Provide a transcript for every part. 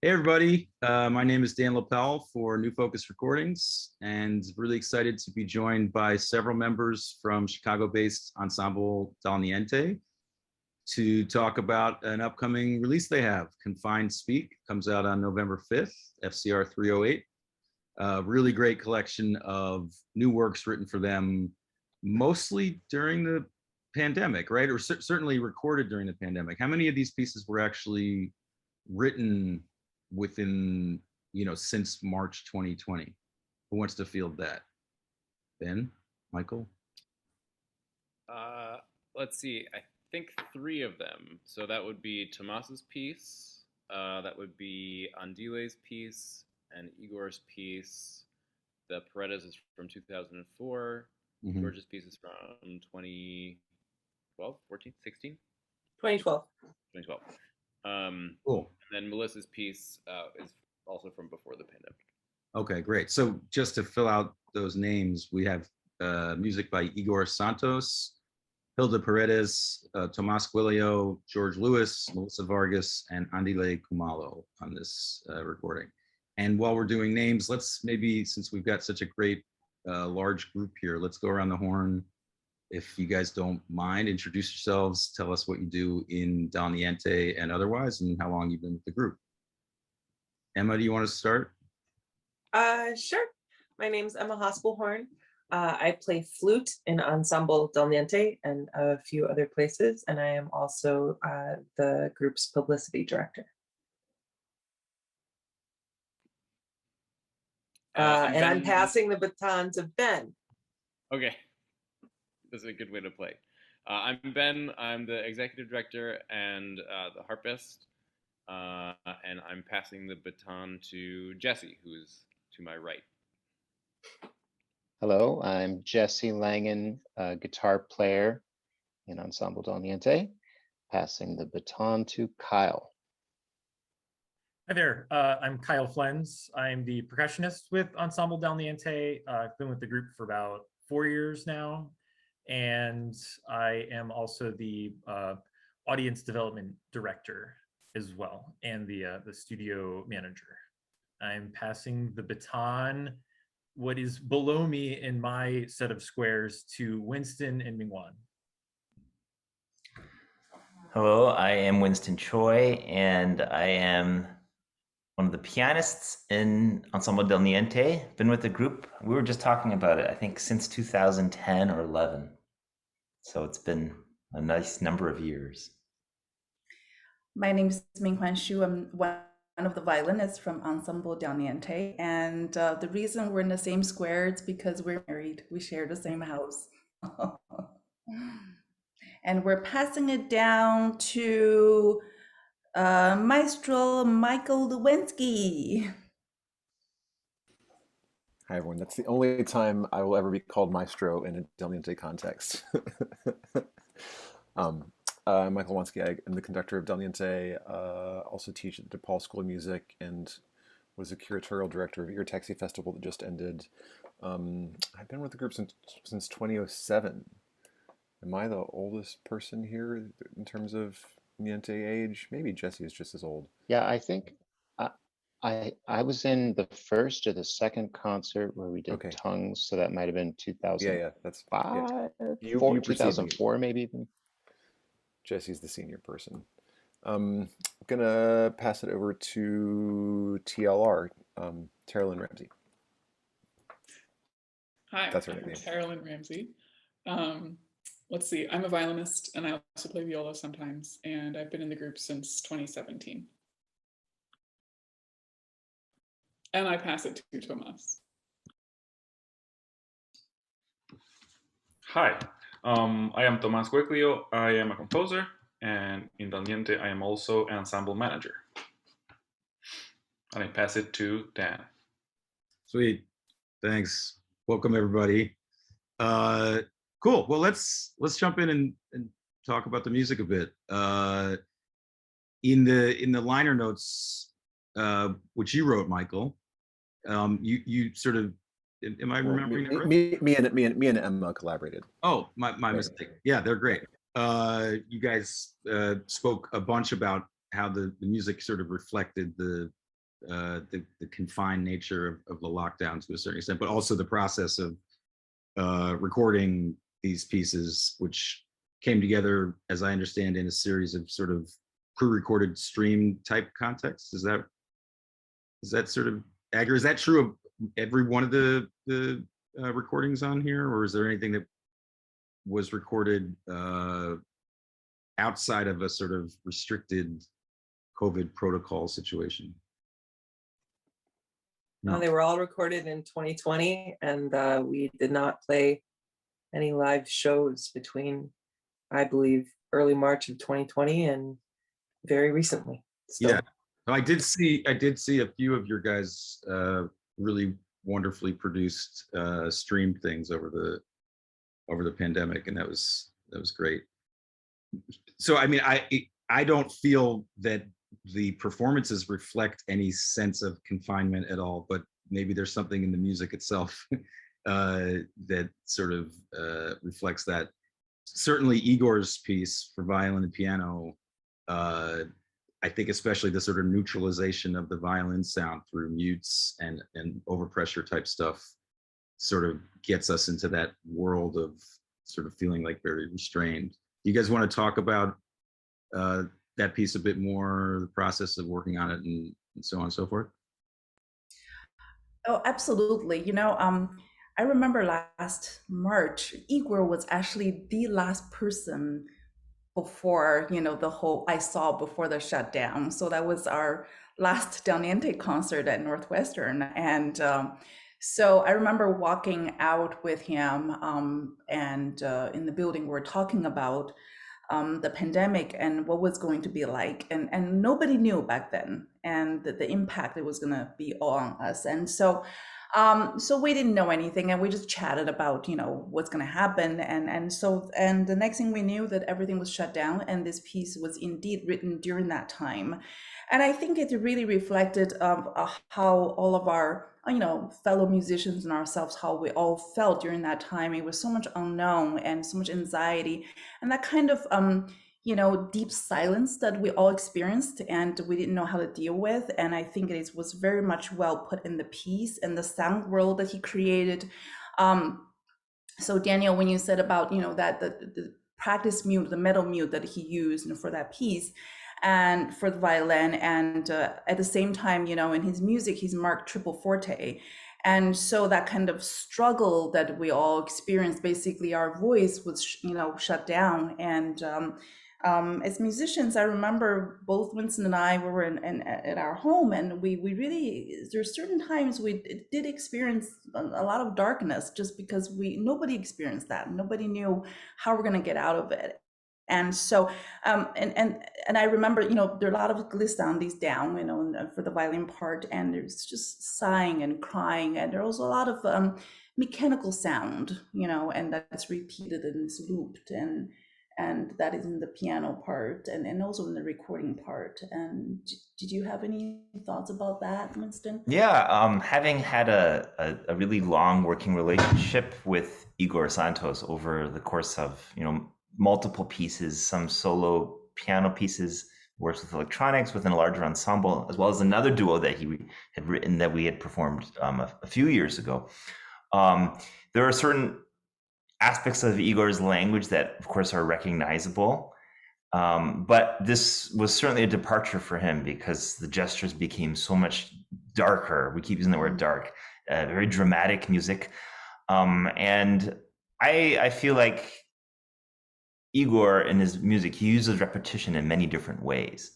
Hey everybody, my name is Dan Lapel for New Focus Recordings, and really excited to be joined by several members from Chicago-based Ensemble Dal Niente to talk about an upcoming release they have. Confined.speak comes out on November 5th, FCR 308. Really great collection of new works written for them, mostly during the pandemic, right? Or certainly recorded during the pandemic. How many of these pieces were actually written within, since March 2020? Who wants to field that? Ben? Michael? Uh, let's see. I think three of them. So that would be Tomas's piece, that would be Andile's piece, and Igor's piece. The Paredes is from 2004. Mm-hmm. George's piece is from 2012, 14, 16? 2012. 2012. Cool. And then Melissa's piece is also from before the pandemic. Okay, great. So just to fill out those names, we have music by Igor Santos, Hilda Paredes, Tomas Guilio, George Lewis, Melissa Vargas, and Andile Kumalo on this recording. And while we're doing names, let's maybe, since we've got such a great large group here, let's go around the horn. If you guys don't mind, introduce yourselves, tell us what you do in Dal Niente and otherwise, and how long you've been with the group. Emma, do you want to start? Sure. My name's Emma Hospelhorn. I play flute in Ensemble Dal Niente and a few other places, and I am also the group's publicity director. And I'm passing the baton to Ben. Okay. This is a good way to play. I'm Ben. I'm the executive director and the harpist. And I'm passing the baton to Jesse, who's to my right. Hello, I'm Jesse Langen, guitar player in Ensemble Dal Niente, passing the baton to Kyle. Hi there, I'm Kyle Flens. I'm the percussionist with Ensemble Dal Niente. I've been with the group for about 4 years now, and I am also the audience development director as well, and the studio manager. I'm passing the baton, what is below me in my set of squares, to Winston and Mingwan. Hello, I am Winston Choi, and I am one of the pianists in Ensemble Del Niente. Been with the group, we were just talking about it, I think since 2010 or 11. So it's been a nice number of years. My name is Minghuan Xu. I'm one of the violinists from Ensemble Dal Niente. And the reason we're in the same square is because we're married. We share the same house. And we're passing it down to Maestro Michael Lewinsky. Hi, everyone. That's the only time I will ever be called maestro in a Del Niente context. I'm Michael Lewinsky. I am the conductor of Del Niente, also teach at the DePaul School of Music, and was the curatorial director of Ear Taxi Festival that just ended. I've been with the group since 2007. Am I the oldest person here in terms of Niente age? Maybe Jesse is just as old. Yeah, I think I was in the first or the second concert where we did Tongues, so that might have been 2005, Yeah, that's 2004 maybe even. Jesse's the senior person. I'm gonna pass it over to TLR, Terrelyn Ramsey. Hi, that's her I'm name. Terrelyn Ramsey. Let's see, I'm a violinist and I also play viola sometimes, and I've been in the group since 2017. And I pass it to Tomas. Hi, I am Tomas Guilio. I am a composer, and in Dal Niente I am also an ensemble manager. And I pass it to Dan. Sweet, thanks. Welcome everybody. Cool. Well, let's jump in and talk about the music a bit. In the liner notes, which you wrote, Michael, you sort of, am I remembering that right? Me and Emma collaborated. Oh, my mistake. Yeah, they're great. You guys spoke a bunch about how the music sort of reflected the the confined nature of the lockdown to a certain extent, but also the process of recording these pieces, which came together, as I understand, in a series of sort of pre-recorded stream type contexts. Is that sort of accurate? Is that true of every one of the recordings on here, or is there anything that was recorded outside of a sort of restricted COVID protocol situation? No. They were all recorded in 2020, and we did not play any live shows between, I believe, early March of 2020 and very recently. So. Yeah, I did see a few of your guys' really wonderfully produced stream things over the pandemic, and that was great. So I mean, I don't feel that the performances reflect any sense of confinement at all, but maybe there's something in the music itself that sort of reflects that. Certainly Igor's piece for violin and piano, I think especially the sort of neutralization of the violin sound through mutes and overpressure type stuff sort of gets us into that world of sort of feeling like very restrained. You guys want to talk about that piece a bit more, the process of working on it and so on and so forth? Oh, absolutely. I remember last March, Igor was actually the last person before, the whole I saw before the shutdown. So that was our last Dal Niente concert at Northwestern. And so I remember walking out with him and in the building, we're talking about the pandemic and what was going to be like. And nobody knew back then, and the impact it was going to be on us. And so we didn't know anything, and we just chatted about, what's going to happen. And the next thing we knew, that everything was shut down, and this piece was indeed written during that time. And I think it really reflected how all of our, fellow musicians and ourselves, how we all felt during that time. It was so much unknown and so much anxiety, and that kind of, deep silence that we all experienced and we didn't know how to deal with. And I think it was very much well put in the piece and the sound world that he created. So Daniel, when you said about, that the practice mute, the metal mute that he used for that piece and for the violin, and at the same time, in his music, he's marked triple forte. And so that kind of struggle that we all experienced, basically our voice was, shut down. And as musicians, I remember both Winston and I were at our home, and we really, there's certain times we did experience a lot of darkness, just because nobody experienced that. Nobody knew how we're going to get out of it. And so, and I remember, there are a lot of glissandi down, for the violin part, and there's just sighing and crying, and there was a lot of mechanical sound, and that's repeated and is looped, and that is in the piano part, and also in the recording part. And did you have any thoughts about that, Winston? Yeah, having had a really long working relationship with Igor Santos over the course of, multiple pieces, some solo piano pieces, works with electronics within a larger ensemble, as well as another duo that he had written that we had performed a few years ago. There are certain aspects of Igor's language that, of course, are recognizable. But this was certainly a departure for him because the gestures became so much darker. We keep using the word dark, very dramatic music. And I feel like Igor in his music, he uses repetition in many different ways.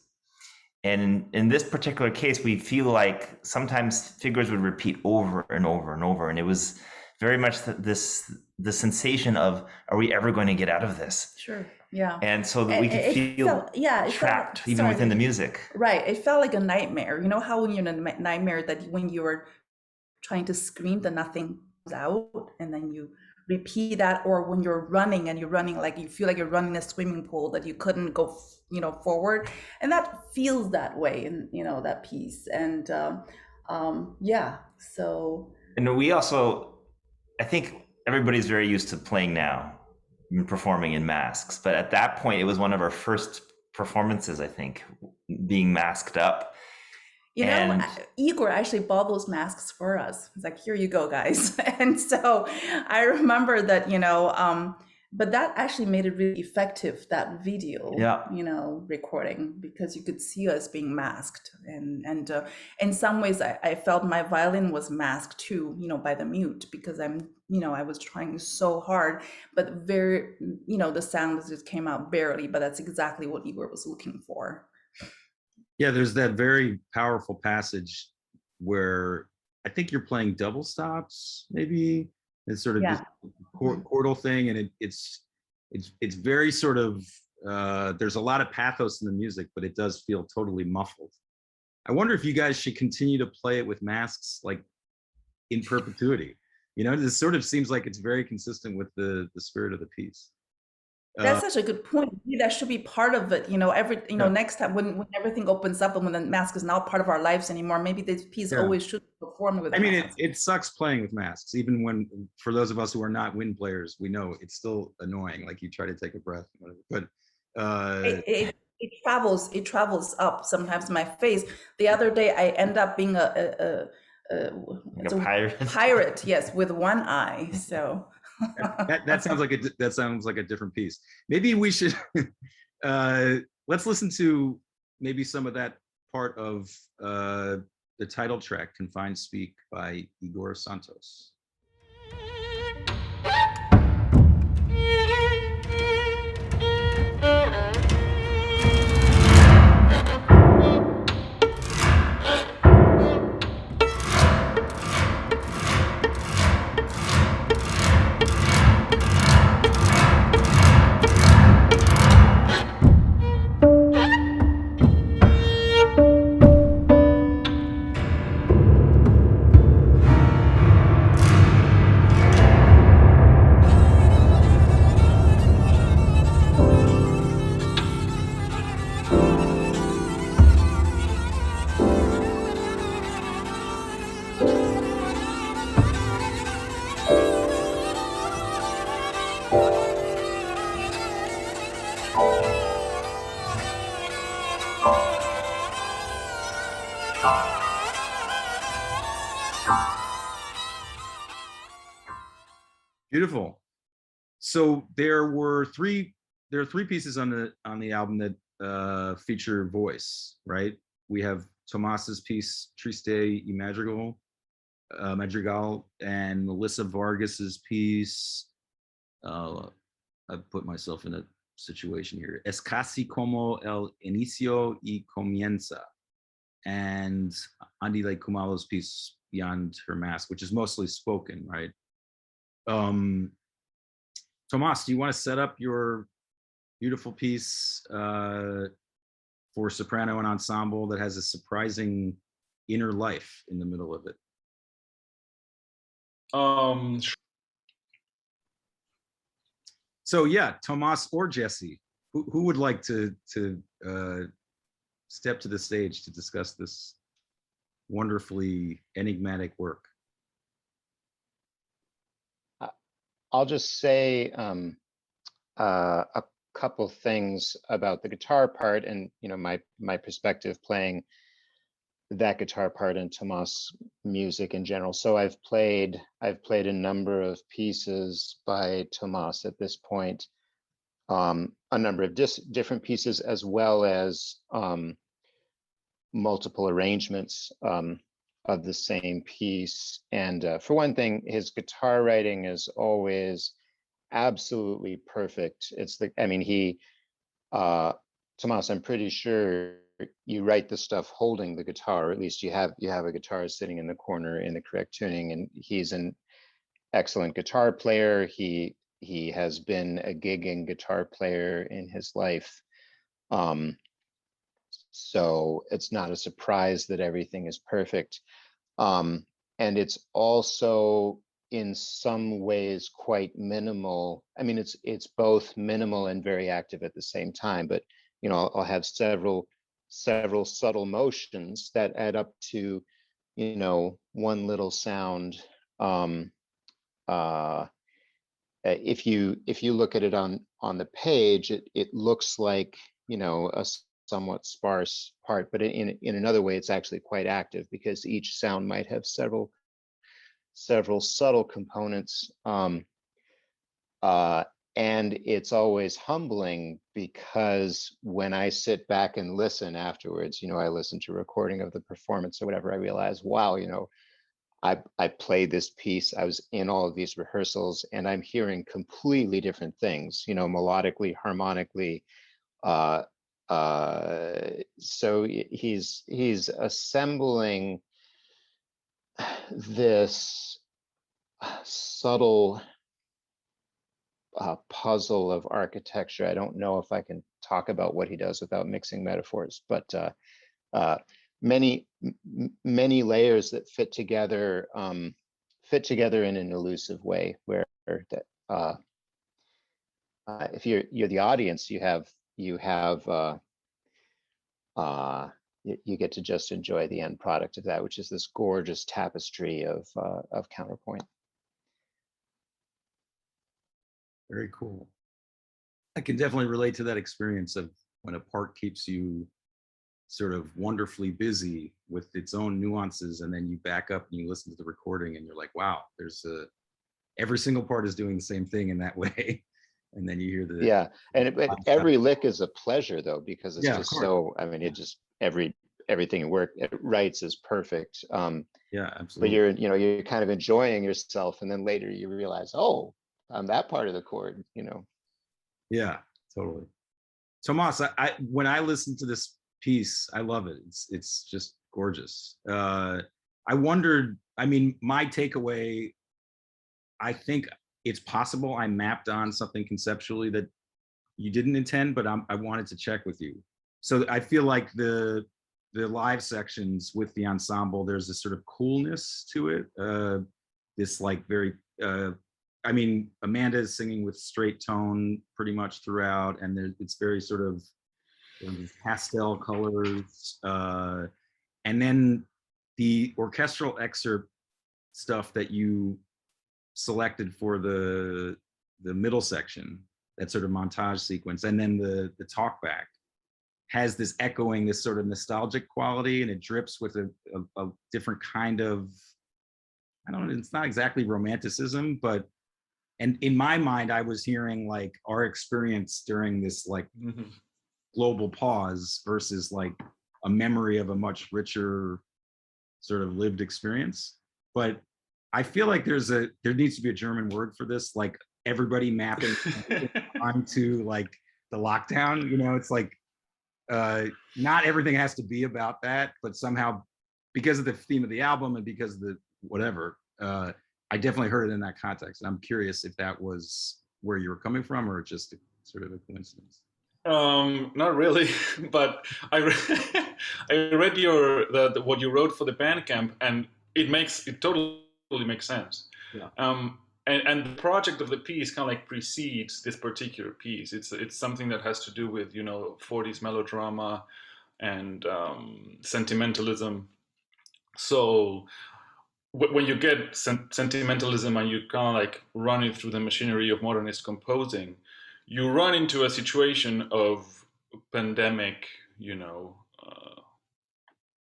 And in this particular case, we feel like sometimes figures would repeat over and over and over. And it was very much the sensation of, are we ever going to get out of this? Sure, yeah. And so that we could feel trapped even within the music. Right, it felt like a nightmare. You know how when you're in a nightmare, that when you're trying to scream, that nothing comes out, and then you repeat that, or when you're running and you're running, like you feel like you're running a swimming pool that you couldn't go, forward. And that feels that way in, that piece. And yeah, so. And we also, I think everybody's very used to playing now, performing in masks. But at that point, it was one of our first performances, I think, being masked up. You know, And Igor actually bought those masks for us. He's like, here you go, guys. And so I remember that, but that actually made it really effective, that video, yeah, recording, because you could see us being masked. And in some ways, I felt my violin was masked too, by the mute, because I was trying so hard, but the sound just came out barely, but that's exactly what Igor was looking for. Yeah, there's that very powerful passage where I think you're playing double stops, maybe. It's sort of this chordal thing, and it's very sort of there's a lot of pathos in the music, but it does feel totally muffled. I wonder if you guys should continue to play it with masks like in perpetuity. This sort of seems like it's very consistent with the spirit of the piece. That's such a good point. That should be part of it. Next time when everything opens up and when the mask is not part of our lives anymore, maybe this piece always should perform with a mask. It sucks playing with masks, even when, for those of us who are not wind players, we know it's still annoying. Like you try to take a breath, but it travels up sometimes my face. The other day I end up being a pirate, yes, with one eye. So that sounds like a different piece. Maybe we should let's listen to maybe some of that part of the title track, Confined Speak by Igor Santos. Beautiful. So there are three pieces on the album that feature voice, right? We have Tomas's piece Triste y Madrigal, and Melissa Vargas's piece. I've put myself in a situation here. Es casi como el inicio y comienza, and Andile Kumalo's piece Beyond Her Mask, which is mostly spoken, right? Tomas, do you want to set up your beautiful piece for soprano and ensemble that has a surprising inner life in the middle of it? So yeah, Tomas or Jesse, who would like to step to the stage to discuss this wonderfully enigmatic work? I'll just say a couple things about the guitar part and my perspective playing that guitar part in Tomas music in general. So I've played a number of pieces by Tomas at this point, a number of different pieces, as well as multiple arrangements of the same piece. And for one thing, his guitar writing is always absolutely perfect. Tomas, I'm pretty sure you write the stuff holding the guitar, or at least you have a guitar sitting in the corner in the correct tuning, and he's an excellent guitar player. He has been a gigging guitar player in his life. So it's not a surprise that everything is perfect. And it's also in some ways quite minimal. I mean, it's both minimal and very active at the same time, but I'll have several subtle motions that add up to one little sound. If you look at it on the page, it looks like a somewhat sparse part, but in another way, it's actually quite active because each sound might have several subtle components. And it's always humbling because when I sit back and listen afterwards, I listen to a recording of the performance or whatever, I realize, wow, I played this piece, I was in all of these rehearsals, and I'm hearing completely different things, melodically, harmonically. So he's assembling this subtle puzzle of architecture. I don't know if I can talk about what he does without mixing metaphors, but many layers that fit together in an elusive way, where if you're the audience, you get to just enjoy the end product of that, which is this gorgeous tapestry of counterpoint. Very cool. I can definitely relate to that experience of when a part keeps you sort of wonderfully busy with its own nuances, and then you back up and you listen to the recording and you're like, wow, every single part is doing the same thing in that way. And then you hear the but every lick is a pleasure though, because it's just so, it just everything it writes is perfect. Absolutely. But you're kind of enjoying yourself, and then later you realize, oh, that part of the chord, Yeah, totally. Tomas, when I listen to this piece, I love it. It's just gorgeous. I wondered, my takeaway, I think it's possible I mapped on something conceptually that you didn't intend, but I wanted to check with you. So I feel like the live sections with the ensemble, there's this sort of coolness to it. This like very, Amanda is singing with straight tone pretty much throughout, and it's very sort of pastel colors. And then the orchestral excerpt stuff that you selected for the middle section, that sort of montage sequence, and then the talk back has this echoing, this sort of nostalgic quality, and it drips with a different kind of, I don't know, it's not exactly romanticism, but, and in my mind, I was hearing like our experience during this like global pause versus like a memory of a much richer sort of lived experience. But I feel like there needs to be a German word for this, like everybody mapping onto like the lockdown. It's like not everything has to be about that, but somehow because of the theme of the album and because of the whatever, I definitely heard it in that context. And I'm curious if that was where you were coming from or just sort of a coincidence. Not really, but I read what you wrote for the Bandcamp, and it totally makes sense. Yeah. And the project of the piece kind of like precedes this particular piece. It's something that has to do with 40s melodrama and sentimentalism. So when you get sentimentalism and you kind of like run it through the machinery of modernist composing, you run into a situation of pandemic,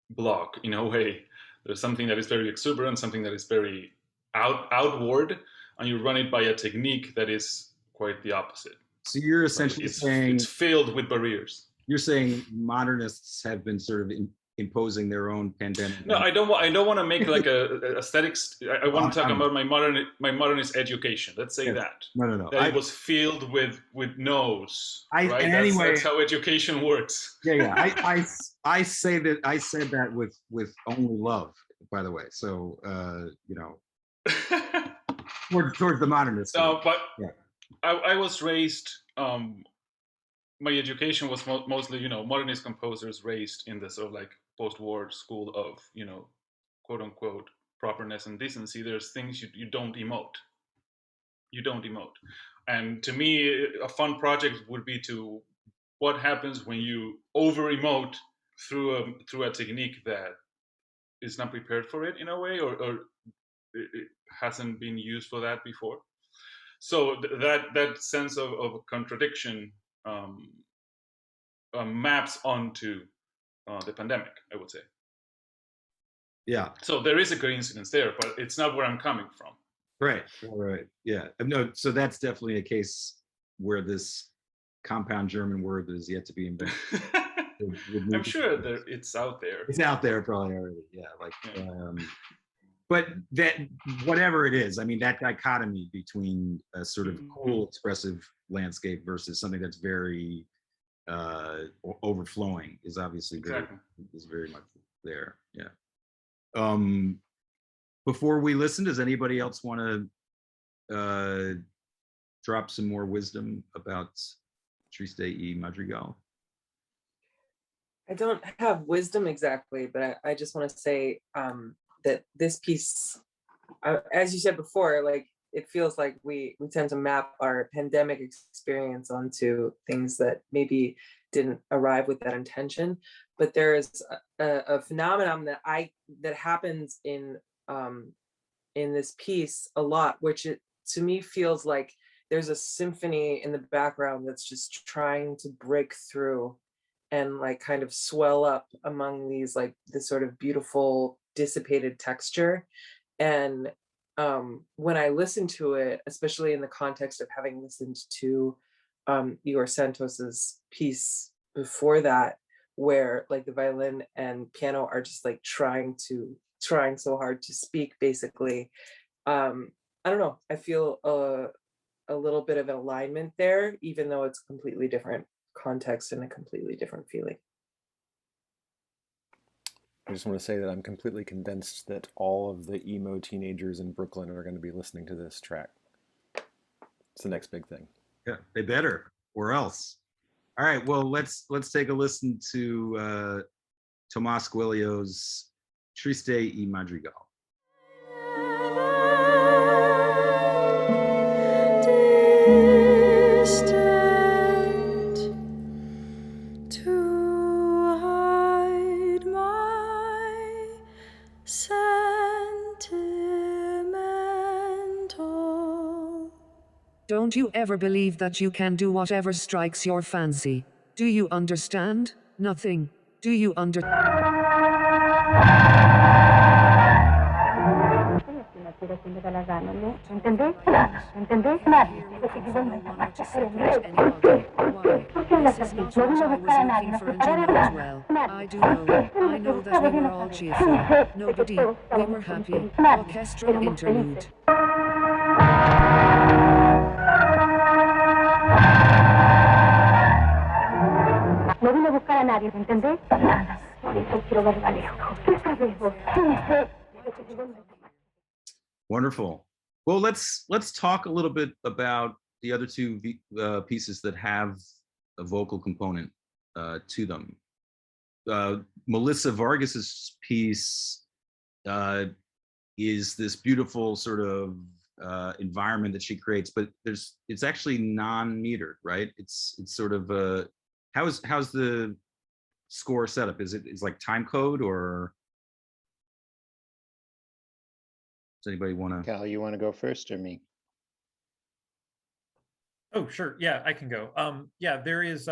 block in a way. There's something that is very exuberant, something that is very outward, and you run it by a technique that is quite the opposite. So you're essentially saying it's filled with barriers. You're saying modernists have been sort of imposing their own pandemic. No, I don't want to make like a aesthetics. I want to talk about my modernist education. Let's say that. No. That it was filled with no's. Right. Anyway, that's how education works. Yeah. I said that with only love, by the way. So towards the modernists. But yeah. I was raised. My education was mostly, modernist composers raised in the sort of like post-war school of, quote unquote, properness and decency. There's things you don't emote. You don't emote. And to me, a fun project would be what happens when you over-emote through a technique that is not prepared for it in a way, or it hasn't been used for that before. So that sense of contradiction maps onto the pandemic, I would say. Yeah. So there is a coincidence there, but it's not where I'm coming from. Right. Yeah. No. So that's definitely a case where this compound German word that is yet to be invented. I'm sure that it's out there. It's out there probably already. Yeah. Yeah. But that, whatever it is, I mean, that dichotomy between a sort of cool, expressive landscape versus something that's very overflowing is obviously very much there. Yeah. Before we listen, does anybody else want to drop some more wisdom about Triste y Madrigal? I don't have wisdom exactly, but I just want to say that this piece, as you said before, like it feels like we tend to map our pandemic experience onto things that maybe didn't arrive with that intention. But there is a phenomenon that happens in this piece a lot, which to me feels like there's a symphony in the background that's just trying to break through and like kind of swell up among these like this sort of beautiful dissipated texture. And when I listen to it, especially in the context of having listened to Igor Santos's piece before that, where like the violin and piano are just like trying so hard to speak, basically. I don't know, I feel a little bit of an alignment there, even though it's a completely different context and a completely different feeling. I just want to say that I'm completely convinced that all of the emo teenagers in Brooklyn are going to be listening to this track. It's the next big thing. Yeah, they better, or else. All right, well, let's take a listen to Tomás Coelho's Triste y Madrigal. Don't you ever believe that you can do whatever strikes your fancy. Do you understand? Nothing. Do you This is not what I was looking for and you know it well. I do know. I know that we were all cheerful. Nobody. We were happy. Orchestral interlude. No vine a buscar a nadie, ¿me entendés? Ahorita quiero ver la lejos. ¿Qué sabes vos? Wonderful. Well, let's talk a little bit about the other two pieces that have a vocal component to them. Melissa Vargas's piece is this beautiful sort of environment that she creates, but it's actually non-metered, right? It's sort of how's the score set up? Is like time code, or does anybody want to? Cal, you want to go first or me? Oh, sure. Yeah, I can go. Yeah, there is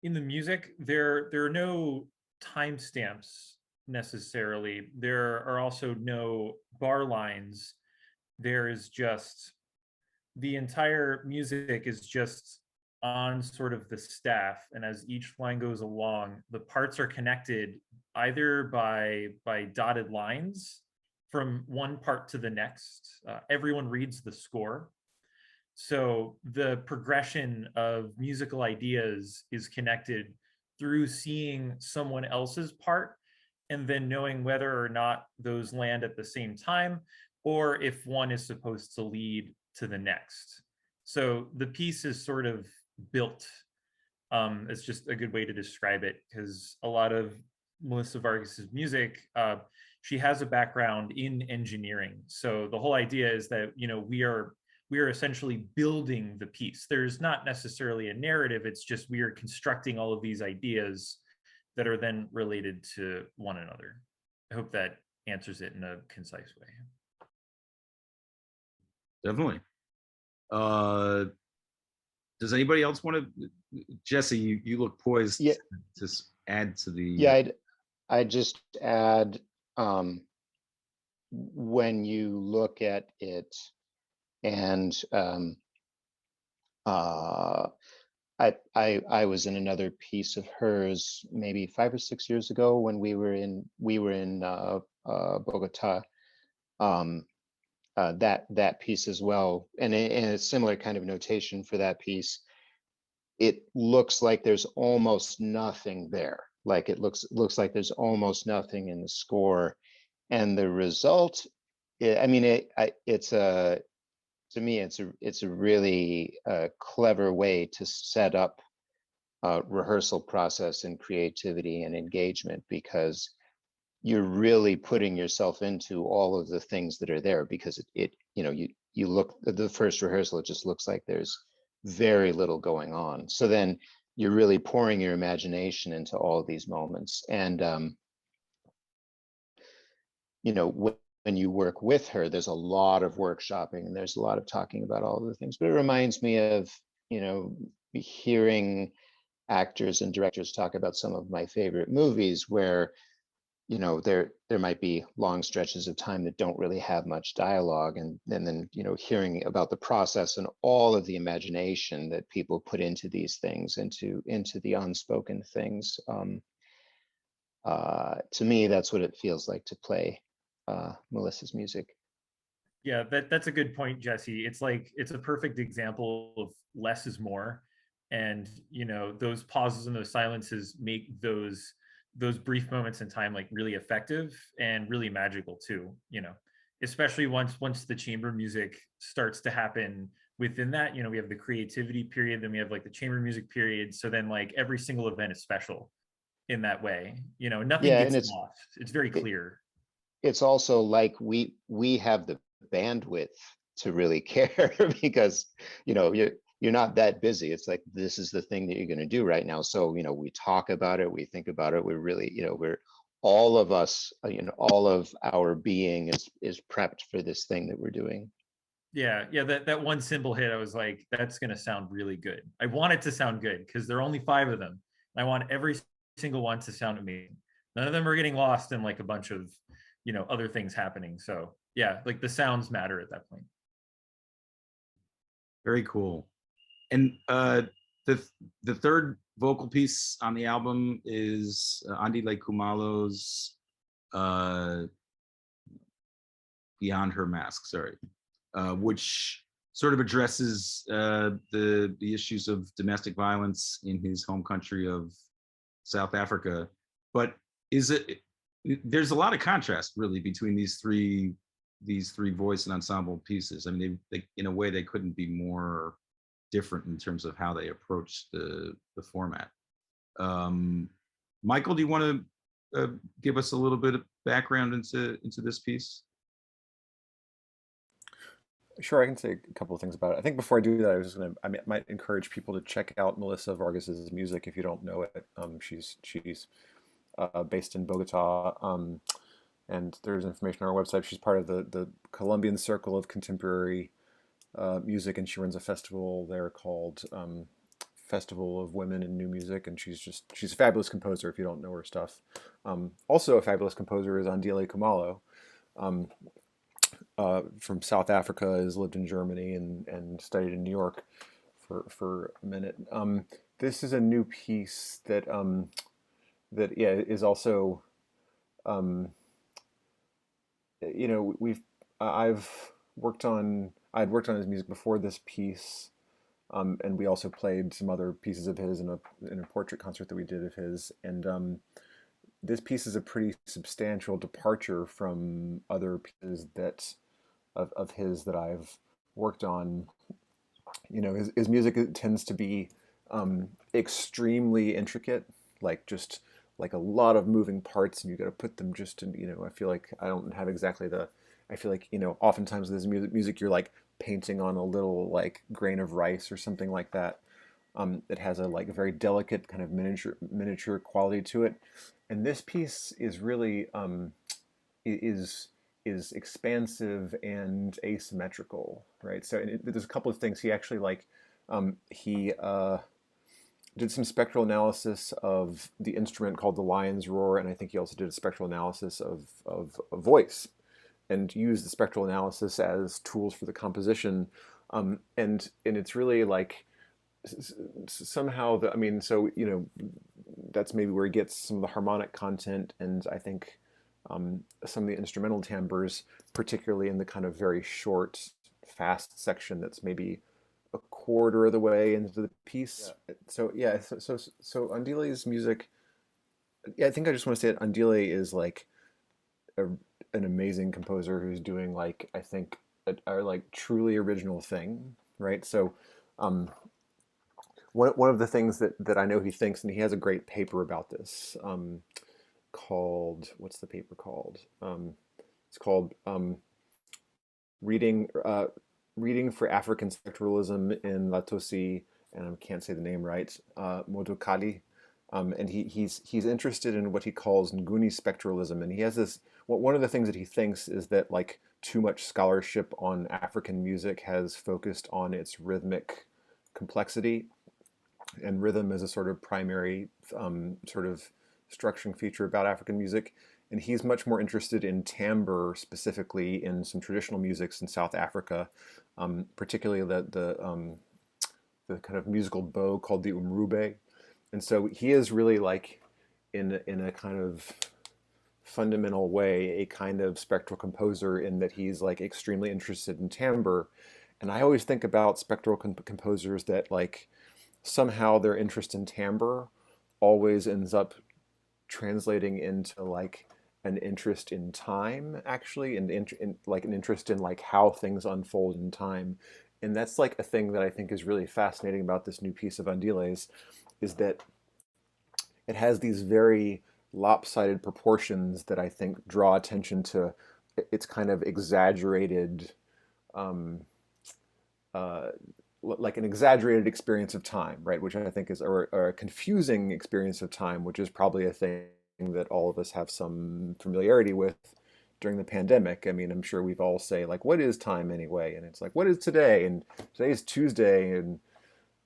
in the music, there are no timestamps necessarily. There are also no bar lines. There is just the entire music is just on sort of the staff, and as each line goes along, the parts are connected either by dotted lines from one part to the next. Everyone reads the score. So the progression of musical ideas is connected through seeing someone else's part and then knowing whether or not those land at the same time, or if one is supposed to lead to the next. So the piece is sort of built. It's just a good way to describe it, because a lot of Melissa Vargas's music, she has a background in engineering. So the whole idea is that, you know, we are essentially building the piece. There's not necessarily a narrative. It's just we are constructing all of these ideas that are then related to one another. I hope that answers it in a concise way. Definitely. Does anybody else want to? Jesse, you look poised Yeah. to add to the. Yeah, I'd just add, when you look at it, and I was in another piece of hers maybe 5 or 6 years ago when we were in Bogota. That piece as well, and a similar kind of notation for that piece. It looks like there's almost nothing there. Like it looks like there's almost nothing in the score, and the result, I mean, it's a, to me, it's a really clever way to set up a rehearsal process and creativity and engagement, because you're really putting yourself into all of the things that are there, because you look at the first rehearsal, it just looks like there's very little going on. So then you're really pouring your imagination into all of these moments. And when you work with her, there's a lot of workshopping and there's a lot of talking about all of the things. But it reminds me of, hearing actors and directors talk about some of my favorite movies where, there might be long stretches of time that don't really have much dialogue, and then hearing about the process and all of the imagination that people put into these things, into the unspoken things. To me, that's what it feels like to play Melissa's music. Yeah, that's a good point, Jesse. It's a perfect example of less is more. And those pauses and those silences make those brief moments in time like really effective and really magical too, especially once the chamber music starts to happen within that. We have the creativity period, then we have like the chamber music period. So then like every single event is special in that way. Nothing gets lost. It's very clear. It's also like we have the bandwidth to really care because you're not that busy. It's like, this is the thing that you're going to do right now. So we talk about it, we think about it, we're really we're all of us, all of our being is prepped for this thing that we're doing. Yeah, that one cymbal hit, I was like, that's going to sound really good. I want it to sound good because there are only 5 of them. I want every single one to sound amazing. None of them are getting lost in like a bunch of other things happening. So yeah, like the sounds matter at that point. Very cool. And the third vocal piece on the album is Andile Kumalo's Beyond Her Mask, which sort of addresses the issues of domestic violence in his home country of South Africa. But there's a lot of contrast really between these three voice and ensemble pieces. I mean, they in a way they couldn't be more different in terms of how they approach the format. Michael, do you want to give us a little bit of background into this piece? Sure, I can say a couple of things about it. I think before I do that, I might encourage people to check out Melissa Vargas's music if you don't know it. She's based in Bogota, and there's information on our website. She's part of the Colombian Circle of Contemporary Music, and she runs a festival there called Festival of Women in New Music, and she's a fabulous composer if you don't know her stuff. Also a fabulous composer is Andile Kumalo. From South Africa, has lived in Germany and studied in New York for a minute. This is a new piece that is also I'd worked on his music before this piece, and we also played some other pieces of his in a portrait concert that we did of his, and this piece is a pretty substantial departure from other pieces of his that I've worked on. His music tends to be extremely intricate, just like a lot of moving parts, and you got to put them just in. I feel like I don't have exactly I feel like oftentimes there's music you're like painting on a little like grain of rice or something like that. It has a very delicate kind of miniature quality to it, and this piece is really is expansive and asymmetrical, right? So there's a couple of things. He actually He did some spectral analysis of the instrument called the lion's roar, and I think he also did a spectral analysis of a voice, and used the spectral analysis as tools for the composition. And it's really like somehow I mean, so that's maybe where he gets some of the harmonic content, and I think some of the instrumental timbres, particularly in the kind of very short, fast section that's maybe a quarter of the way into the piece. Yeah. So yeah, so Andile's music. Yeah, I think I just want to say that Andile is like an amazing composer who's doing like I think a like truly original thing, right? So one of the things that I know he thinks, and he has a great paper about this, called, what's the paper called? It's called reading reading for African spectralism in Latosi, and I can't say the name right, Modokali. And he's interested in what he calls Nguni spectralism, and he has this. One of the things that he thinks is that like too much scholarship on African music has focused on its rhythmic complexity, and rhythm is a sort of primary sort of structuring feature about African music. And he's much more interested in timbre, specifically in some traditional musics in South Africa, particularly the kind of musical bow called the umrube. And so he is really like in a kind of fundamental way a kind of spectral composer, in that he's like extremely interested in timbre. And I always think about spectral composers that like somehow their interest in timbre always ends up translating into like an interest in time, actually, and like an interest in like how things unfold in time. And that's like a thing that I think is really fascinating about this new piece of Andile's, is that it has these very lopsided proportions that I think draw attention to its kind of exaggerated, um, like an exaggerated experience of time, right? Which I think is, or a confusing experience of time, which is probably a thing that all of us have some familiarity with during the pandemic. I mean, I'm sure we've all say like, what is time anyway? And it's like, what is today? And today is Tuesday, and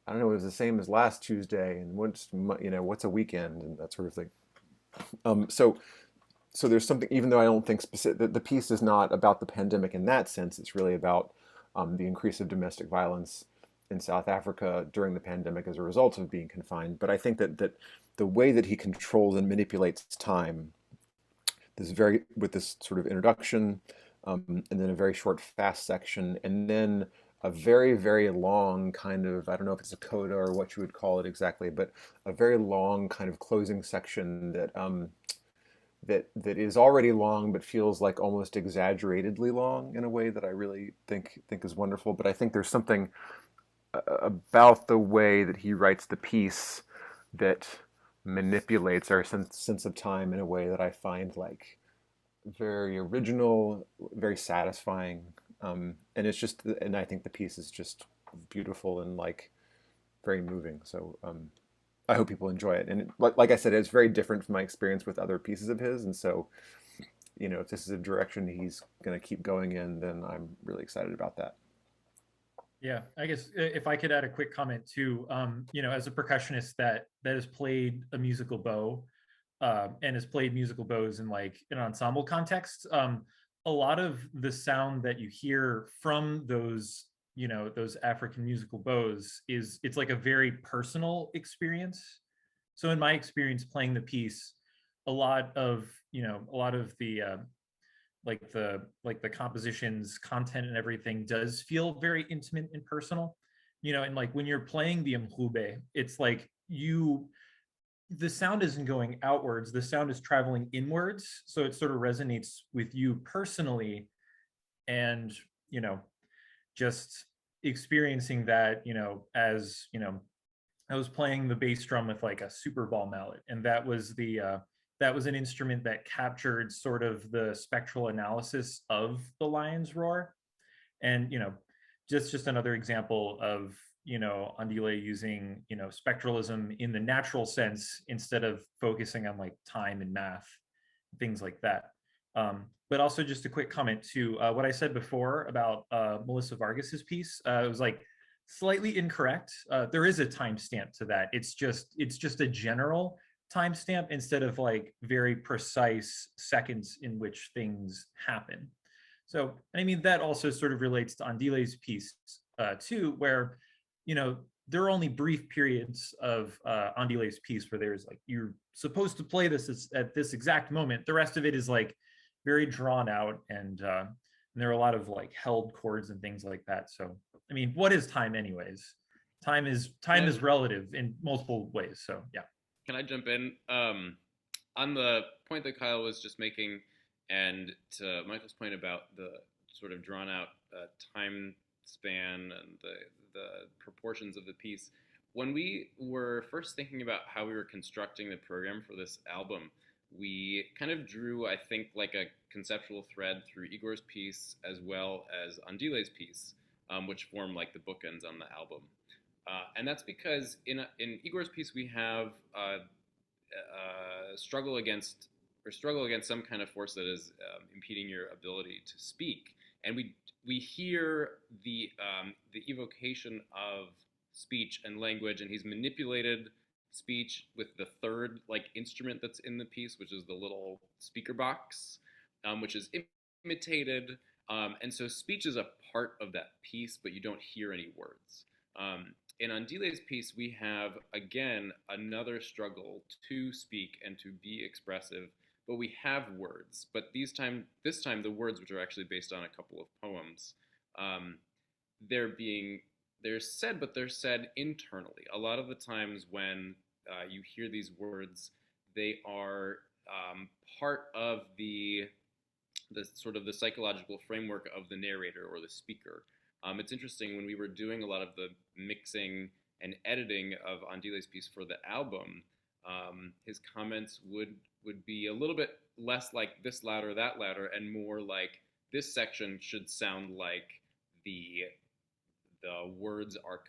I don't know, it was the same as last Tuesday, and what's a weekend, and that sort of thing. So there's something, even though I don't think the piece is not about the pandemic in that sense, it's really about the increase of domestic violence in South Africa during the pandemic as a result of being confined. But I think that the way that he controls and manipulates time, with this sort of introduction, and then a very short fast section, and then a very, very long kind of, I don't know if it's a coda or what you would call it exactly, but a very long kind of closing section that is already long but feels like almost exaggeratedly long in a way that I really think is wonderful. But I think there's something about the way that he writes the piece that manipulates our sense of time in a way that I find like very original, very satisfying. And I think the piece is just beautiful and like very moving. So I hope people enjoy it. And like I said, it's very different from my experience with other pieces of his. And so, if this is a direction he's going to keep going in, then I'm really excited about that. Yeah, I guess if I could add a quick comment too, as a percussionist that has played a musical bow, and has played musical bows in like an ensemble context, a lot of the sound that you hear from those African musical bows it's like a very personal experience. So in my experience playing the piece, a lot of the the composition's content and everything does feel very intimate and personal, and like when you're playing the mkhube, it's like the sound isn't going outwards, the sound is traveling inwards, so it sort of resonates with you personally. And just experiencing that, as I was playing the bass drum with like a super ball mallet, and that was an instrument that captured sort of the spectral analysis of the lion's roar. And just another example of Andile using spectralism in the natural sense instead of focusing on like time and math, things like that. But also just a quick comment to what I said before about Melissa Vargas's piece. It was like slightly incorrect. There is a timestamp to that. It's just a general timestamp instead of like very precise seconds in which things happen. So, I mean, that also sort of relates to Andile's piece too, where, you know, there are only brief periods of Andile's piece where there's like, you're supposed to play this at this exact moment. The rest of it is like very drawn out, and there are a lot of like held chords and things like that. So, I mean, what is time anyways? Time is relative in multiple ways. So yeah. Can I jump in? On the point that Kyle was just making, and to Michael's point about the sort of drawn out time span and the proportions of the piece, when we were first thinking about how we were constructing the program for this album, we kind of drew, I think, like a conceptual thread through Igor's piece as well as Andile's piece, which form like the bookends on the album. And that's because in Igor's piece we have struggle against some kind of force that is impeding your ability to speak, and we hear the evocation of speech and language, and he's manipulated speech with the third like instrument that's in the piece, which is the little speaker box, which is imitated, and so speech is a part of that piece, but you don't hear any words. In Andile's piece, we have, again, another struggle to speak and to be expressive, but we have words. But this time, the words, which are actually based on a couple of poems, they're said, but they're said internally. A lot of the times when you hear these words, they are part of the sort of the psychological framework of the narrator or the speaker. It's interesting, when we were doing a lot of the mixing and editing of Andile's piece for the album, his comments would be a little bit less like this louder, that louder, and more like this section should sound like the words are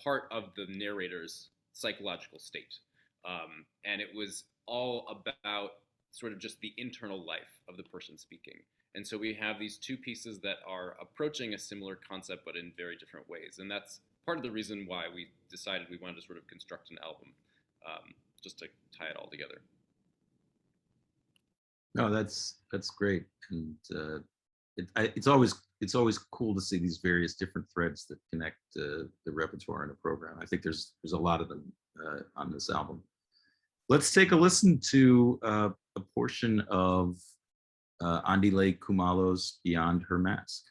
part of the narrator's psychological state. And it was all about sort of just the internal life of the person speaking. And so we have these two pieces that are approaching a similar concept, but in very different ways. And that's part of the reason why we decided we wanted to sort of construct an album, just to tie it all together. No, that's great, and it's always cool to see these various different threads that connect the repertoire in a program. I think there's a lot of them on this album. Let's take a listen to a portion of Andile Khumalo's Beyond Her Mask.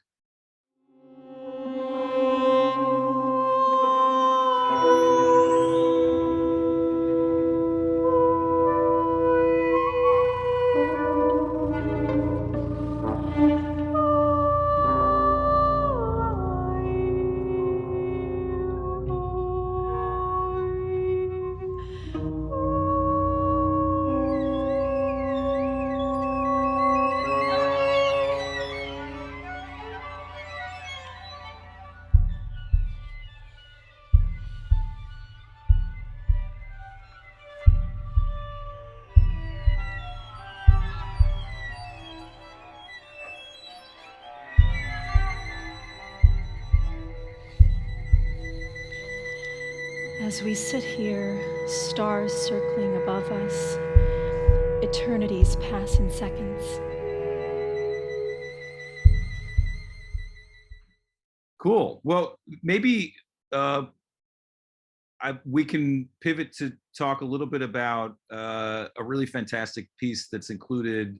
As we sit here, stars circling above us, eternities pass in seconds. Cool. Well, maybe we can pivot to talk a little bit about a really fantastic piece that's included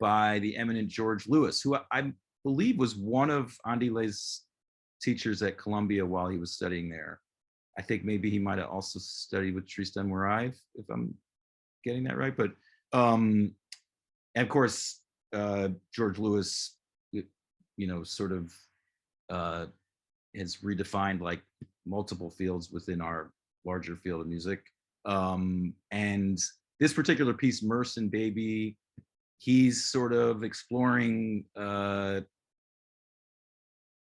by the eminent George Lewis, who I believe was one of Andile's teachers at Columbia while he was studying there. I think maybe he might have also studied with Tristan Muraille, if I'm getting that right. But and of course, George Lewis, sort of has redefined like multiple fields within our larger field of music. And this particular piece, Merson Baby, he's sort of exploring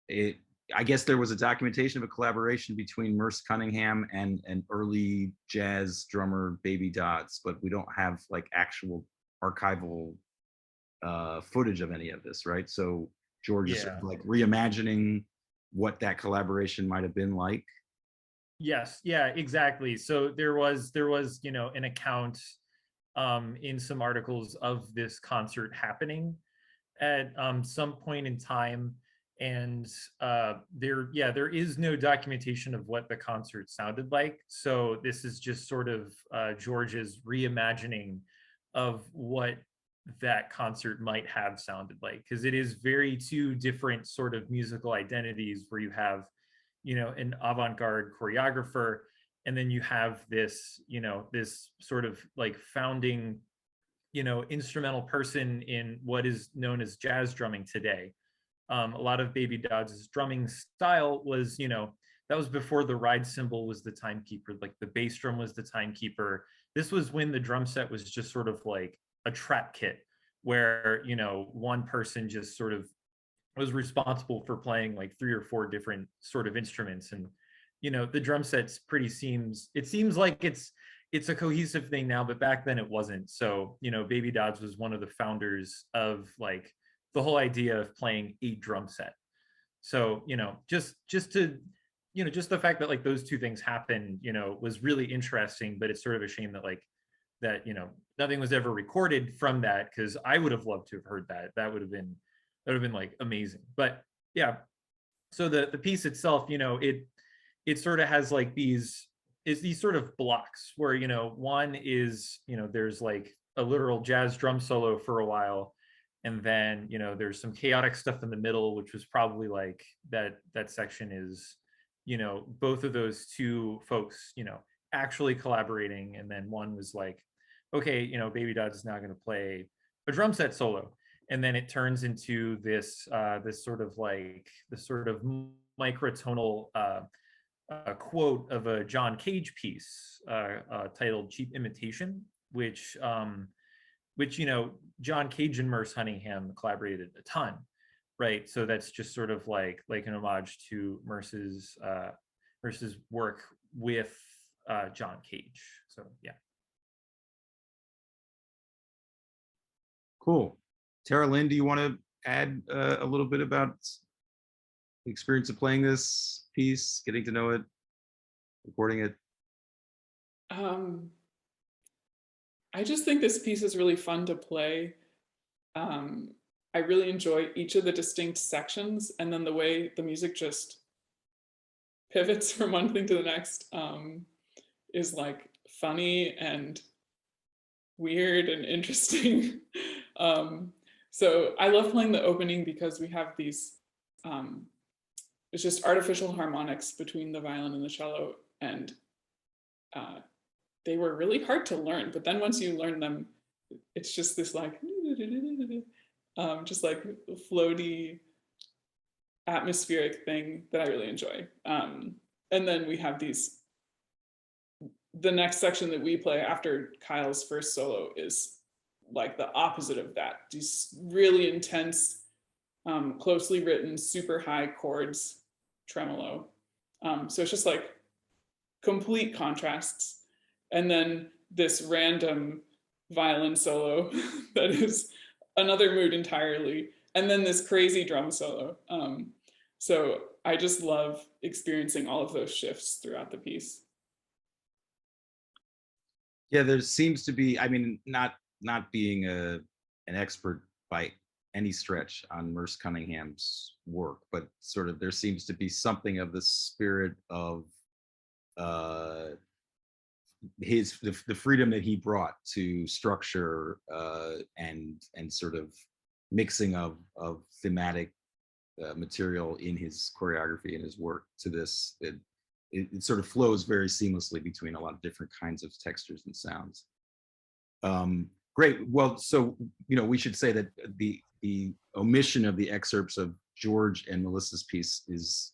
it. I guess there was a documentation of a collaboration between Merce Cunningham and an early jazz drummer, Baby Dodds, but we don't have like actual archival footage of any of this, right? So George is sort of like reimagining what that collaboration might have been like? Yes, yeah, exactly. So there was an account in some articles of this concert happening at some point in time, and there is no documentation of what the concert sounded like. So this is just sort of George's reimagining of what that concert might have sounded like, because it is very two different sort of musical identities, where you have an avant-garde choreographer, and then you have this this sort of like founding instrumental person in what is known as jazz drumming today. A lot of Baby Dodds' drumming style was, that was before the ride cymbal was the timekeeper, like the bass drum was the timekeeper. This was when the drum set was just sort of like a trap kit, where one person just sort of was responsible for playing like 3 or 4 different sort of instruments. And the drum set's it seems like it's a cohesive thing now, but back then it wasn't. So Baby Dodds was one of the founders of like the whole idea of playing a drum set. So just the fact that like those two things happened was really interesting. But it's sort of a shame that nothing was ever recorded from that, because I would have loved to have heard that. That would have been like amazing. But yeah, so the piece itself, it sort of has like these sort of blocks where one is there's like a literal jazz drum solo for a while, and then there's some chaotic stuff in the middle, which was probably like that section is both of those two folks actually collaborating. And then one was like, okay, Baby Dodds is now going to play a drum set solo. And then it turns into this sort of microtonal quote of a John Cage piece titled "Cheap Imitation," which John Cage and Merce Cunningham collaborated a ton, right? So that's just sort of like an homage to Merce's work with John Cage. So yeah. Cool. Tara Lynn, do you want to add a little bit about the experience of playing this piece, getting to know it, recording it? I just think this piece is really fun to play. I really enjoy each of the distinct sections, and then the way the music just pivots from one thing to the next is like funny and weird and interesting. So I love playing the opening because we have these, it's just artificial harmonics between the violin and the cello, and they were really hard to learn, but then once you learn them, it's just this like, just like floaty, atmospheric thing that I really enjoy. And then we have the next section that we play after Kyle's first solo is like the opposite of that. These really intense, closely written, super high chords, tremolo. So it's just like complete contrasts. And then this random violin solo that is another mood entirely. And then this crazy drum solo. So I just love experiencing all of those shifts throughout the piece. Yeah, there seems to be, I mean, not being an expert by any stretch on Merce Cunningham's work, but sort of there seems to be something of the spirit of the freedom that he brought to structure and sort of mixing of thematic material in his choreography and his work to this. It sort of flows very seamlessly between a lot of different kinds of textures and sounds. Great. Well, so we should say that the omission of the excerpts of George and Melissa's piece is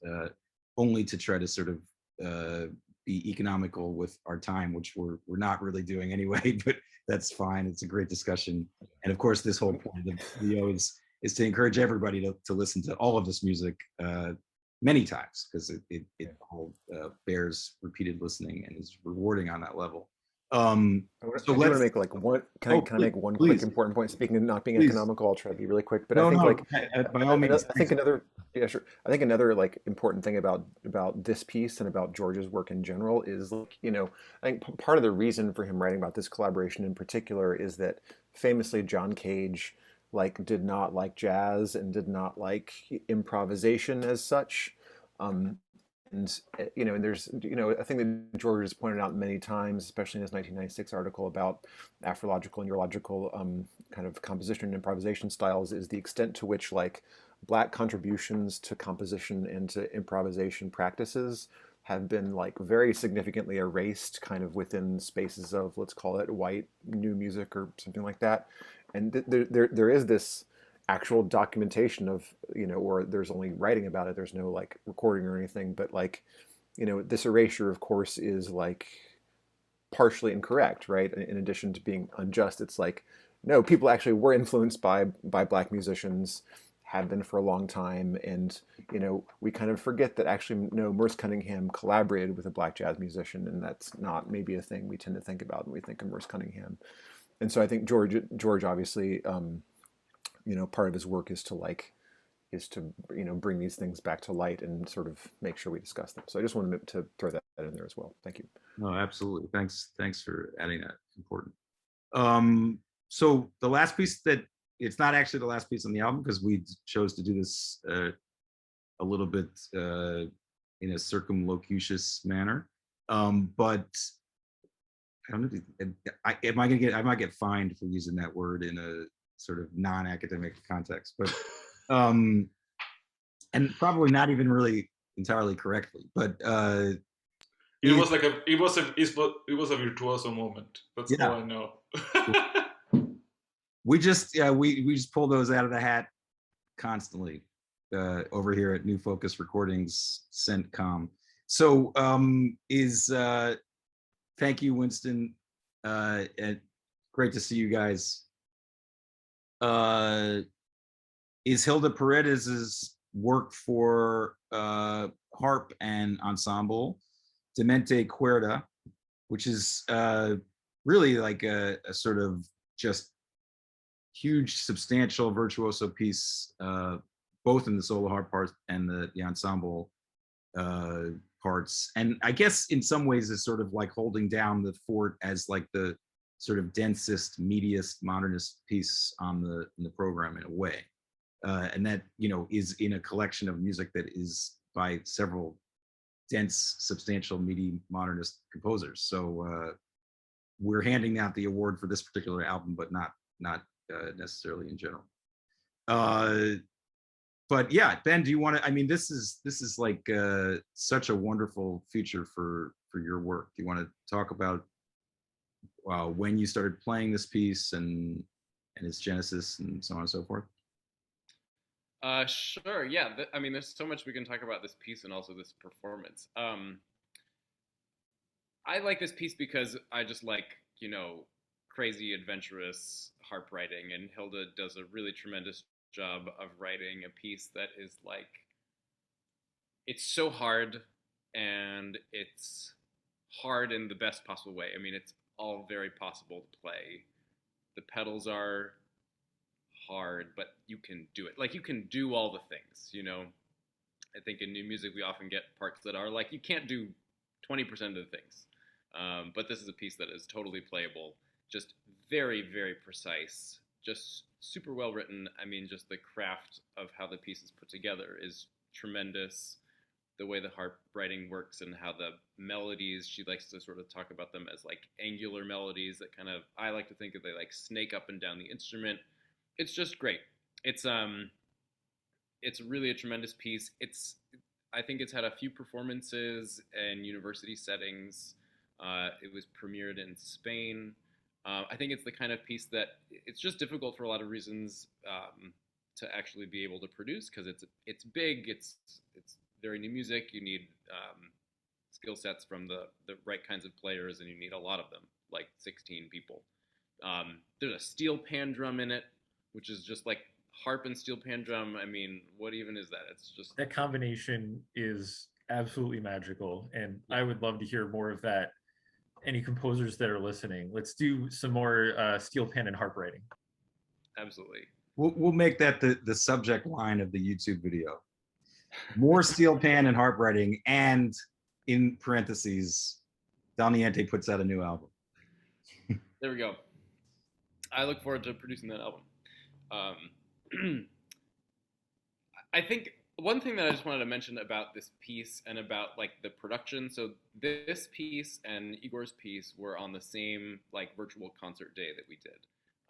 only to try to sort of be economical with our time, which we're not really doing anyway, but that's fine. It's a great discussion. And of course, this whole point of the video is to encourage everybody to listen to all of this music many times, because it all bears repeated listening and is rewarding on that level. So I do want let's. to make like one. Oh, Can I make one quick please, important point? Speaking of not being please. economical, I'll try to be really quick. But I No, think no. like By all means. I think another, yeah, sure. I think another like important thing about this piece and about George's work in general is like, you know, I think part of the reason for him writing about this collaboration in particular is that famously John Cage like did not like jazz and did not like improvisation as such. Um, and you know, and there's, you know, a thing that George has pointed out many times, especially in his 1996 article about Afrological and Eurological kind of composition and improvisation styles, is the extent to which like Black contributions to composition and to improvisation practices have been like very significantly erased kind of within spaces of, let's call it, white new music or something like that. And there is this actual documentation of, you know, or there's only writing about it, there's no like recording or anything, but like, you know, this erasure of course is like partially incorrect, right? In addition to being unjust, it's like, no, people actually were influenced by Black musicians, have been for a long time, and you know, we kind of forget that actually, no, Merce Cunningham collaborated with a Black jazz musician, and that's not maybe a thing we tend to think about when we think of Merce Cunningham. And so I think George obviously, you know, part of his work is to like, is to, you know, bring these things back to light and sort of make sure we discuss them. So I just wanted to throw that in there as well. Thank you. No, absolutely. Thanks for adding that. Important. So the last piece that, it's not actually the last piece on the album because we chose to do this a little bit in a circumlocucious manner. But I don't know. I might get fined for using that word in a sort of non-academic context, but and probably not even really entirely correctly. But it was like it was a virtuoso moment. That's all I know. we just pull those out of the hat constantly over here at New Focus Recordings CENTCOM. So thank you, Winston. Great to see you guys. Is Hilda Paredes's work for harp and ensemble Demente Cuerda, which is really like a sort of just huge, substantial virtuoso piece, both in the solo harp part and the ensemble parts. And I guess in some ways is sort of like holding down the fort as like the sort of densest, meatiest, modernist piece on in the program in a way. And that, you know, is in a collection of music that is by several dense, substantial, meaty, modernist composers. So we're handing out the award for this particular album, but not necessarily in general. But yeah, Ben, do you want to? I mean, this is like such a wonderful future for your work. Do you want to talk about when you started playing this piece and its genesis and so on and so forth? Sure. Yeah. I mean, there's so much we can talk about this piece and also this performance. I like this piece because I just like, you know, crazy, adventurous harp writing, and Hilda does a really tremendous job of writing a piece that is like, it's so hard, and it's hard in the best possible way. I mean, it's all very possible to play. The pedals are hard, but you can do it. Like, you can do all the things, you know? I think in new music, we often get parts that are like, you can't do 20% of the things. But this is a piece that is totally playable, just very, very precise, just super well written. I mean, just the craft of how the piece is put together is tremendous. The way the harp writing works and how the melodies, she likes to sort of talk about them as like angular melodies that kind of, I like to think of, they like snake up and down the instrument. It's just great. It's really a tremendous piece. I think it's had a few performances in university settings. It was premiered in Spain. I think it's the kind of piece that it's just difficult for a lot of reasons to actually be able to produce, because it's big, it's very new music. You need skill sets from the right kinds of players, and you need a lot of them, like 16 people. There's a steel pan drum in it, which is just like harp and steel pan drum. I mean, what even is that? It's just, that combination is absolutely magical, and I would love to hear more of that any composers that are listening. Let's do some more steel pen and harp writing. Absolutely. We'll make that the subject line of the YouTube video. More steel pan and harp writing, and in parentheses, Dal Niente puts out a new album. There we go. I look forward to producing that album. I think one thing that I just wanted to mention about this piece and about like the production. So this piece and Igor's piece were on the same like virtual concert day that we did.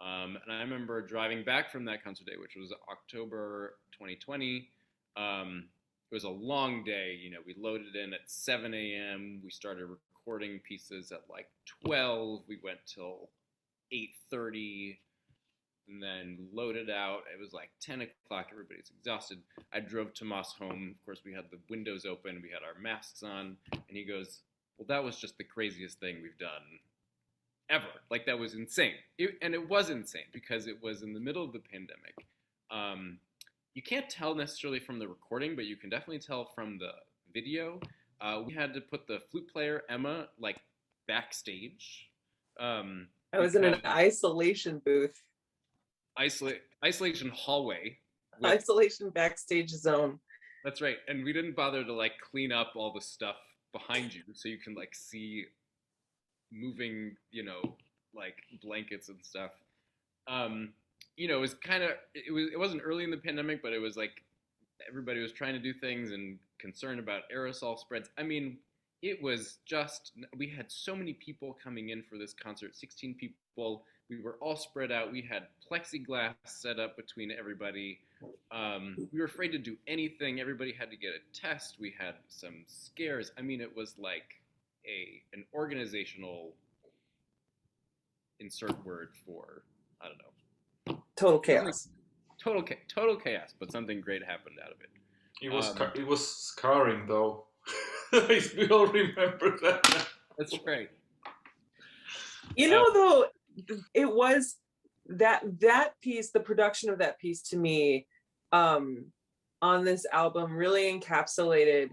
And I remember driving back from that concert day, which was October 2020. It was a long day. You know, we loaded in at 7 a.m. We started recording pieces at like 12. We went till 8:30 and then loaded out. It was like 10 o'clock. Everybody's exhausted. I drove Tomas home. Of course, we had the windows open. We had our masks on. And he goes, well, that was just the craziest thing we've done ever. Like, that was insane. And it was insane because it was in the middle of the pandemic. You can't tell necessarily from the recording, but you can definitely tell from the video. We had to put the flute player, Emma, like, backstage. I was in an isolation booth. Isolation hallway. Isolation backstage zone. That's right. And we didn't bother to like clean up all the stuff behind you so you can like see moving, you know, like blankets and stuff. You know, it was kind of, it wasn't early in the pandemic, but it was like everybody was trying to do things and concerned about aerosol spreads. I mean, it was just, we had so many people coming in for this concert, 16 people. We were all spread out. We had plexiglass set up between everybody. We were afraid to do anything. Everybody had to get a test. We had some scares. I mean, it was like an organizational insert word for, I don't know. Total chaos. Total chaos, but something great happened out of it. It was scarring, though. We all remember that. That's right. You know, though, it was that piece, the production of that piece to me, on this album really encapsulated,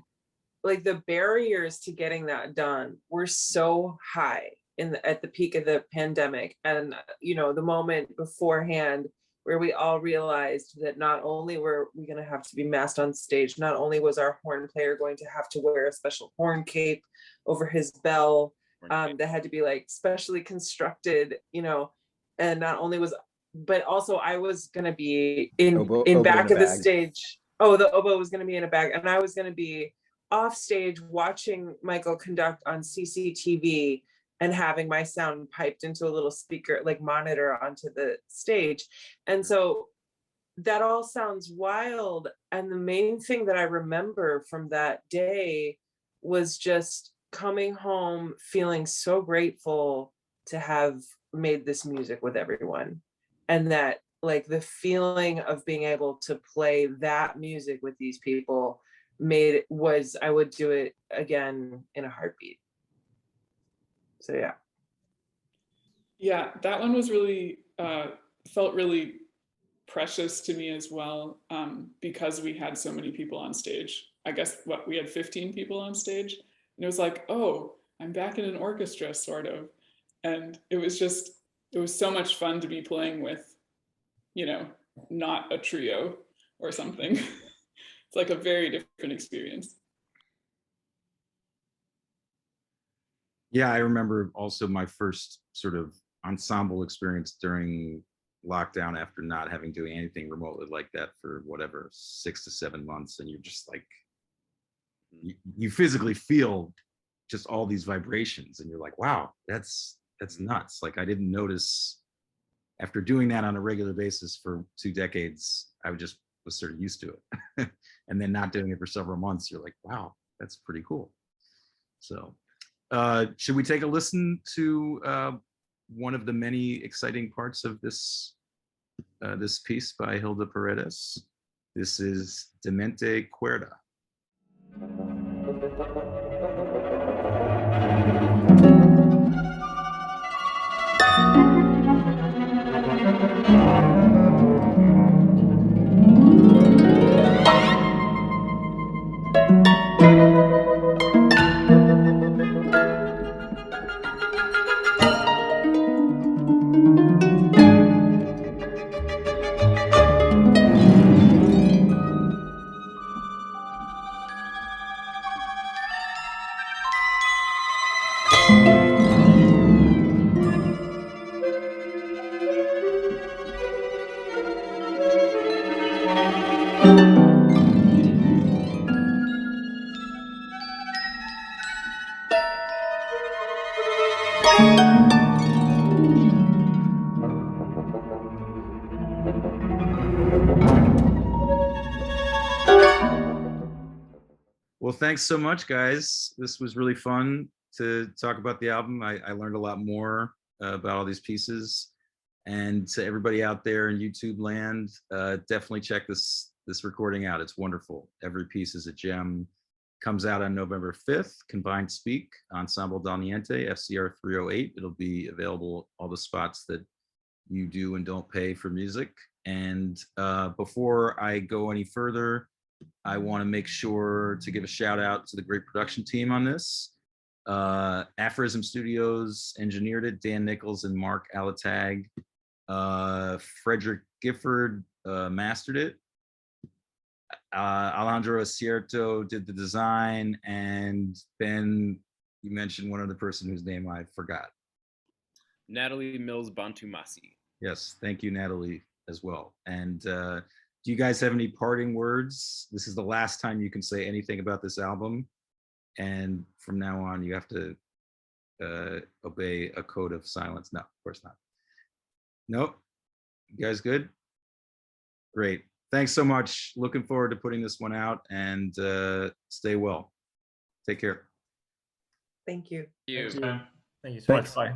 like, the barriers to getting that done were so high at the peak of the pandemic. And, you know, the moment beforehand where we all realized that not only were we going to have to be masked on stage, not only was our horn player going to have to wear a special horn cape over his bell, that had to be like specially constructed, you know, and not only but also I was going to be in back of the stage. Oh, the oboe was going to be in a bag, and I was going to be off stage watching Michael conduct on CCTV and having my sound piped into a little speaker, like monitor onto the stage. And so that all sounds wild. And the main thing that I remember from that day was just coming home feeling so grateful to have made this music with everyone. And that, like, the feeling of being able to play that music with these people I would do it again in a heartbeat. So yeah. Yeah, that one was really, felt really precious to me as well, because we had so many people on stage. I guess we had 15 people on stage, and it was like, oh, I'm back in an orchestra, sort of. And it was so much fun to be playing with, you know, not a trio or something. It's like a very different experience. Yeah, I remember also my first sort of ensemble experience during lockdown after not having doing anything remotely like that for whatever, 6 to 7 months. And you're just like, you physically feel just all these vibrations and you're like, wow, that's nuts. Like, I didn't notice after doing that on a regular basis for 2 decades, I was sort of used to it. And then not doing it for several months, you're like, wow, that's pretty cool. So should we take a listen to one of the many exciting parts of this piece by Hilda Paredes? This is Demente Cuerda. Well, thanks so much, guys. This was really fun to talk about the album. I learned a lot more about all these pieces. And to everybody out there in YouTube land, definitely check this recording out. It's wonderful. Every piece is a gem. Comes out on November 5th, confined.speak, Ensemble Dal Niente, FCR 308. It'll be available all the spots that you do and don't pay for music. And before I go any further, I want to make sure to give a shout out to the great production team on this. Aphorism Studios engineered it, Dan Nichols and Mark Alatag. Frederick Gifford mastered it. Alejandro Acierto did the design, and Ben, you mentioned one other person whose name I forgot. Natalie Mills Bantumasi. Yes, thank you, Natalie, as well. And do you guys have any parting words? This is the last time you can say anything about this album, and from now on you have to obey a code of silence. No, of course not. Nope. You guys good? Great. Thanks so much. Looking forward to putting this one out, and stay well. Take care. Thank you. You. Thank you so much. Bye.